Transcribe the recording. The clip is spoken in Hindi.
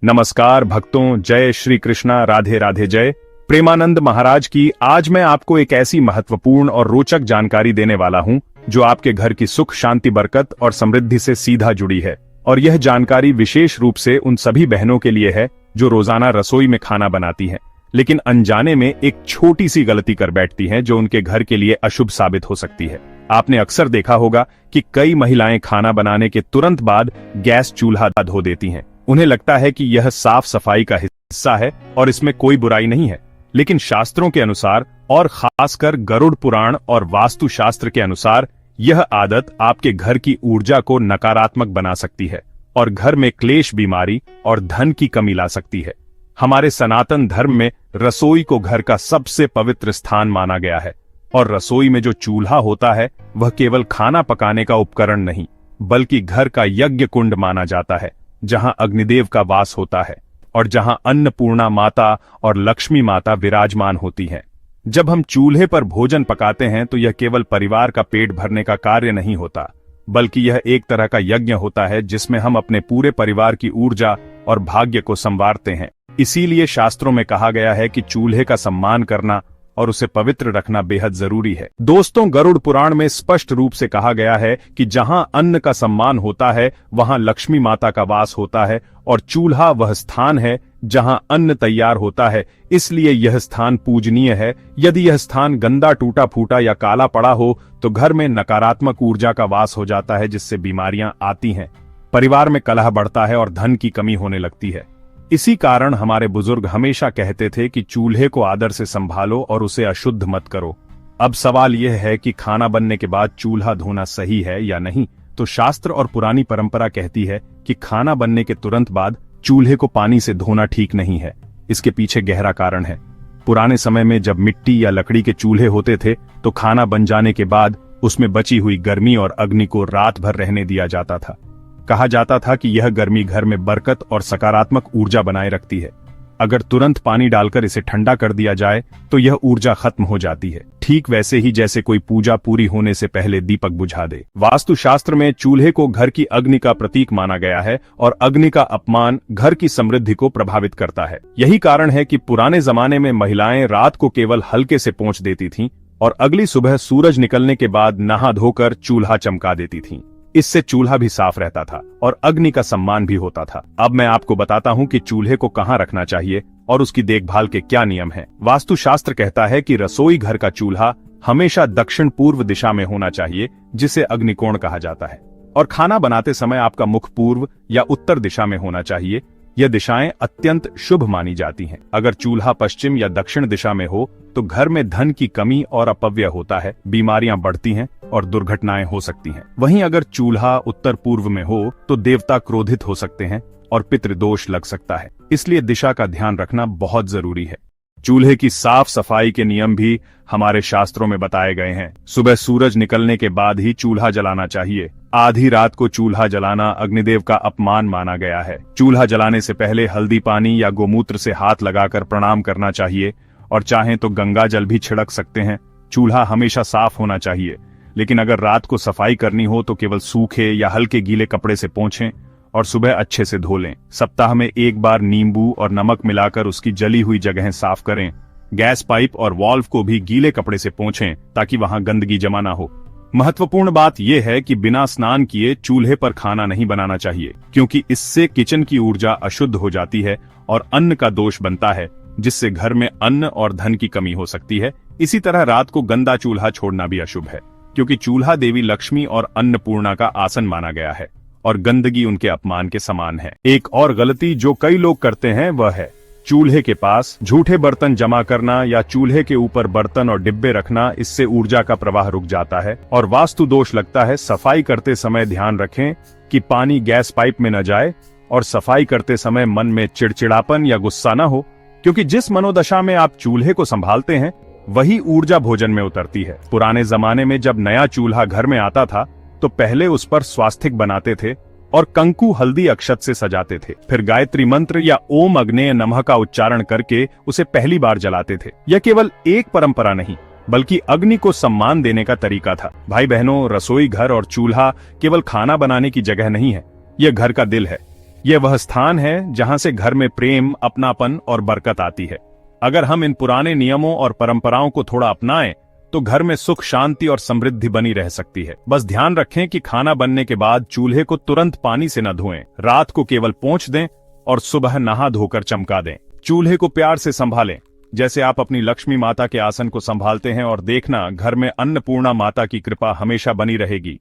नमस्कार भक्तों, जय श्री कृष्णा, राधे राधे। जय प्रेमानंद महाराज की। आज मैं आपको एक ऐसी महत्वपूर्ण और रोचक जानकारी देने वाला हूं जो आपके घर की सुख, शांति, बरकत और समृद्धि से सीधा जुड़ी है। और यह जानकारी विशेष रूप से उन सभी बहनों के लिए है जो रोजाना रसोई में खाना बनाती हैं, लेकिन अनजाने में एक छोटी सी गलती कर बैठती हैं जो उनके घर के लिए अशुभ साबित हो सकती है। आपने अक्सर देखा होगा कि कई महिलाएं खाना बनाने के तुरंत बाद गैस चूल्हा धो देती हैं। उन्हें लगता है कि यह साफ सफाई का हिस्सा है और इसमें कोई बुराई नहीं है, लेकिन शास्त्रों के अनुसार और खासकर गरुड़ पुराण और वास्तु शास्त्र के अनुसार यह आदत आपके घर की ऊर्जा को नकारात्मक बना सकती है और घर में क्लेश, बीमारी और धन की कमी ला सकती है। हमारे सनातन धर्म में रसोई को घर का सबसे पवित्र स्थान माना गया है और रसोई में जो चूल्हा होता है वह केवल खाना पकाने का उपकरण नहीं, बल्कि घर का यज्ञ कुंड माना जाता है, जहां अग्निदेव का वास होता है और जहां अन्नपूर्णा माता और लक्ष्मी माता विराजमान होती हैं। जब हम चूल्हे पर भोजन पकाते हैं तो यह केवल परिवार का पेट भरने का कार्य नहीं होता, बल्कि यह एक तरह का यज्ञ होता है जिसमें हम अपने पूरे परिवार की ऊर्जा और भाग्य को संवारते हैं। इसीलिए शास्त्रों में कहा गया है कि चूल्हे का सम्मान करना और उसे पवित्र रखना बेहद जरूरी है। दोस्तों, गरुड़ पुराण में स्पष्ट रूप से कहा गया है कि जहां अन्न का सम्मान होता है वहां लक्ष्मी माता का वास होता है और चूल्हा वह स्थान है जहां अन्न तैयार होता है, इसलिए यह स्थान पूजनीय है। यदि यह स्थान गंदा, टूटा फूटा या काला पड़ा हो तो घर में नकारात्मक ऊर्जा का वास हो जाता है, जिससे बीमारियां आती हैं, परिवार में कलह बढ़ता है और धन की कमी होने लगती है। इसी कारण हमारे बुजुर्ग हमेशा कहते थे कि चूल्हे को आदर से संभालो और उसे अशुद्ध मत करो। अब सवाल यह है कि खाना बनने के बाद चूल्हा धोना सही है या नहीं। तो शास्त्र और पुरानी परंपरा कहती है कि खाना बनने के तुरंत बाद चूल्हे को पानी से धोना ठीक नहीं है। इसके पीछे गहरा कारण है। पुराने समय में जब मिट्टी या लकड़ी के चूल्हे होते थे तो खाना बन जाने के बाद उसमें बची हुई गर्मी और अग्नि को रात भर रहने दिया जाता था। कहा जाता था कि यह गर्मी घर में बरकत और सकारात्मक ऊर्जा बनाए रखती है। अगर तुरंत पानी डालकर इसे ठंडा कर दिया जाए तो यह ऊर्जा खत्म हो जाती है, ठीक वैसे ही जैसे कोई पूजा पूरी होने से पहले दीपक बुझा दे। वास्तु शास्त्र में चूल्हे को घर की अग्नि का प्रतीक माना गया है और अग्नि का अपमान घर की समृद्धि को प्रभावित करता है। यही कारण है कि पुराने जमाने में महिलाएं रात को केवल हल्के से पोंछ देती थीं और अगली सुबह सूरज निकलने के बाद नहा धोकर चूल्हा चमका देती थीं। इससे चूल्हा भी साफ रहता था और अग्नि का सम्मान भी होता था। अब मैं आपको बताता हूं कि चूल्हे को कहां रखना चाहिए और उसकी देखभाल के क्या नियम हैं। वास्तु शास्त्र कहता है कि रसोई घर का चूल्हा हमेशा दक्षिण पूर्व दिशा में होना चाहिए, जिसे अग्निकोण कहा जाता है, और खाना बनाते समय आपका मुख पूर्व या उत्तर दिशा में होना चाहिए। यह दिशाएं अत्यंत शुभ मानी जाती हैं। अगर चूल्हा पश्चिम या दक्षिण दिशा में हो तो घर में धन की कमी और अपव्यय होता है, बीमारियां बढ़ती हैं और दुर्घटनाएं हो सकती हैं। वहीं अगर चूल्हा उत्तर पूर्व में हो तो देवता क्रोधित हो सकते हैं और पितृदोष लग सकता है। इसलिए दिशा का ध्यान रखना बहुत जरूरी है। चूल्हे की साफ सफाई के नियम भी हमारे शास्त्रों में बताए गए हैं। सुबह सूरज निकलने के बाद ही चूल्हा जलाना चाहिए। आधी रात को चूल्हा जलाना अग्निदेव का अपमान माना गया है। चूल्हा जलाने से पहले हल्दी पानी या गोमूत्र से हाथ लगाकर प्रणाम करना चाहिए और चाहें तो गंगा जल भी छिड़क सकते हैं। चूल्हा हमेशा साफ होना चाहिए, लेकिन अगर रात को सफाई करनी हो तो केवल सूखे या हल्के गीले कपड़े से पोंछें और सुबह अच्छे से धो लें। सप्ताह में एक बार नींबू और नमक मिलाकर उसकी जली हुई जगहें साफ करें। गैस पाइप और वाल्व को भी गीले कपड़े से पोंछें ताकि वहां गंदगी जमा ना हो। महत्वपूर्ण बात यह है कि बिना स्नान किए चूल्हे पर खाना नहीं बनाना चाहिए, क्योंकि इससे किचन की ऊर्जा अशुद्ध हो जाती है और अन्न का दोष बनता है, जिससे घर में अन्न और धन की कमी हो सकती है। इसी तरह रात को गंदा चूल्हा छोड़ना भी अशुभ है, क्योंकि चूल्हा देवी लक्ष्मी और अन्नपूर्णा का आसन माना गया है और गंदगी उनके अपमान के समान है। एक और गलती जो कई लोग करते हैं वह है चूल्हे के पास झूठे बर्तन जमा करना या चूल्हे के ऊपर बर्तन और डिब्बे रखना। इससे ऊर्जा का प्रवाह रुक जाता है और वास्तु दोष लगता है। सफाई करते समय ध्यान रखें कि पानी गैस पाइप में न जाए और सफाई करते समय मन में चिड़चिड़ापन या गुस्सा न हो, क्योंकि जिस मनोदशा में आप चूल्हे को संभालते हैं वही ऊर्जा भोजन में उतरती है। पुराने जमाने में जब नया चूल्हा घर में आता था तो पहले उस पर स्वास्तिक बनाते थे और कंकु हल्दी अक्षत से सजाते थे। फिर गायत्री मंत्र या ओम अग्नेय नमः का उच्चारण करके उसे पहली बार जलाते थे। यह केवल एक परंपरा नहीं, बल्कि अग्नि को सम्मान देने का तरीका था। भाई बहनों, रसोई घर और चूल्हा केवल खाना बनाने की जगह नहीं है, यह घर का दिल है। यह वह स्थान है जहां से घर में प्रेम, अपनापन और बरकत आती है। अगर हम इन पुराने नियमों और परंपराओं को थोड़ा अपनाएं तो घर में सुख, शांति और समृद्धि बनी रह सकती है। बस ध्यान रखें कि खाना बनने के बाद चूल्हे को तुरंत पानी से न धोएं, रात को केवल पोंछ दें और सुबह नहा धोकर चमका दें। चूल्हे को प्यार से संभालें, जैसे आप अपनी लक्ष्मी माता के आसन को संभालते हैं, और देखना, घर में अन्नपूर्णा माता की कृपा हमेशा बनी रहेगी।